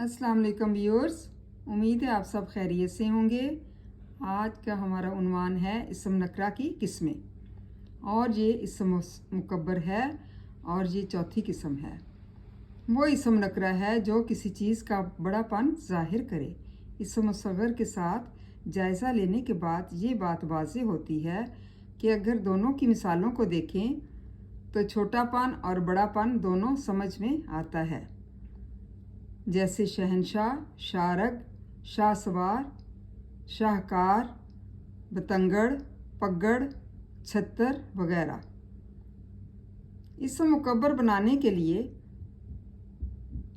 अस्सलाम वालेकुम व्यूअर्स, उम्मीद है आप सब खैरियत से होंगे। आज का हमारा उन्वान है इसम नकरा की किस्में और ये इसम मुकब्बर है और ये चौथी किस्म है। वो इसम नकरा है जो किसी चीज़ का बड़ापन जाहिर करे। इसम मुसग़्गर के साथ जायज़ा लेने के बाद ये बात वाज़ेह होती है कि अगर दोनों की मिसालों को देखें तो छोटापन और बड़ापन दोनों समझ में आता है। जैसे शहनशाह, शारग, शाहसवार, शाहकार, बतंगड़, पगड़, छत्तर वगैरह। इसम मुकब्बर बनाने के लिए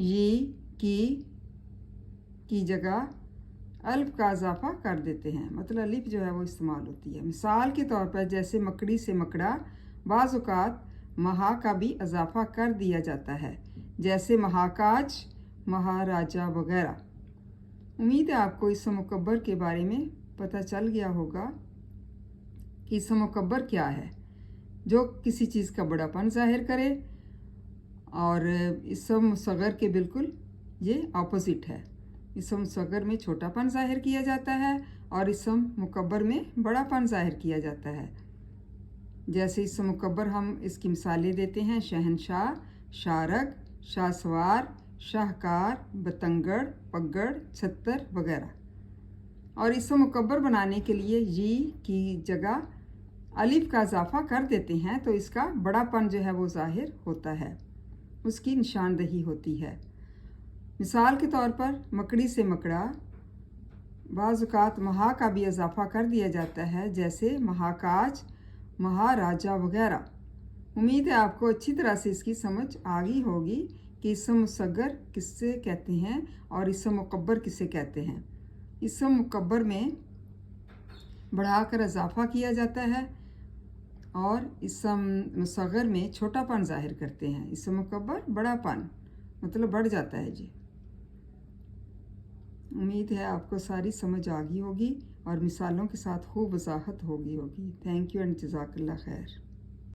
ये की जगह अल्फ का इजाफा कर देते हैं, मतलब अलिफ जो है वो इस्तेमाल होती है। मिसाल के तौर पर जैसे मकड़ी से मकड़ा, बाज़ औक़ात महा का भी इजाफा कर दिया जाता है, जैसे महाकाज, महाराजा वगैरह। उम्मीद है आपको इसम मुकब्बर के बारे में पता चल गया होगा कि इसम मुकब्बर क्या है, जो किसी चीज़ का बड़ापन जाहिर करे, और इसम मुसग़्गर के बिल्कुल ये ऑपोजिट है। इसम मुसग़्गर में छोटापन जाहिर किया जाता है और इसम मुकब्बर में बड़ापन जाहिर किया जाता है। जैसे इसम मुकब्बर हम इसकी मिसालें देते हैं: शहनशाह, शारग, शाहसवार, शाहकार, बतंगड़, पगड़, छत्तर वगैरह। और इसम मुकब्बर बनाने के लिए ये की जगह अलिफ का इजाफा कर देते हैं तो इसका बड़ापन जो है वो जाहिर होता है, उसकी निशानदही होती है। मिसाल के तौर पर मकड़ी से मकड़ा, बाज़ औक़ात महा का भी इजाफा कर दिया जाता है, जैसे महाकाज, महाराजा वगैरह। उम्मीद है आपको अच्छी तरह से इसकी समझ आ गई होगी कि इसम मुसग़्गर किससे कहते हैं और इसम मुकब्बर किसे कहते हैं। इसम मुकब्बर में बढ़ाकर इजाफा किया जाता है और इसम मुसग़्गर में छोटापन जाहिर करते हैं। इसम मुकब्बर बड़ापन मतलब बढ़ जाता है जी। उम्मीद है आपको सारी समझ आ गई होगी और मिसालों के साथ खूब वजाहत होगी। थैंक यू एंड जज़ाकल्लाह खैर।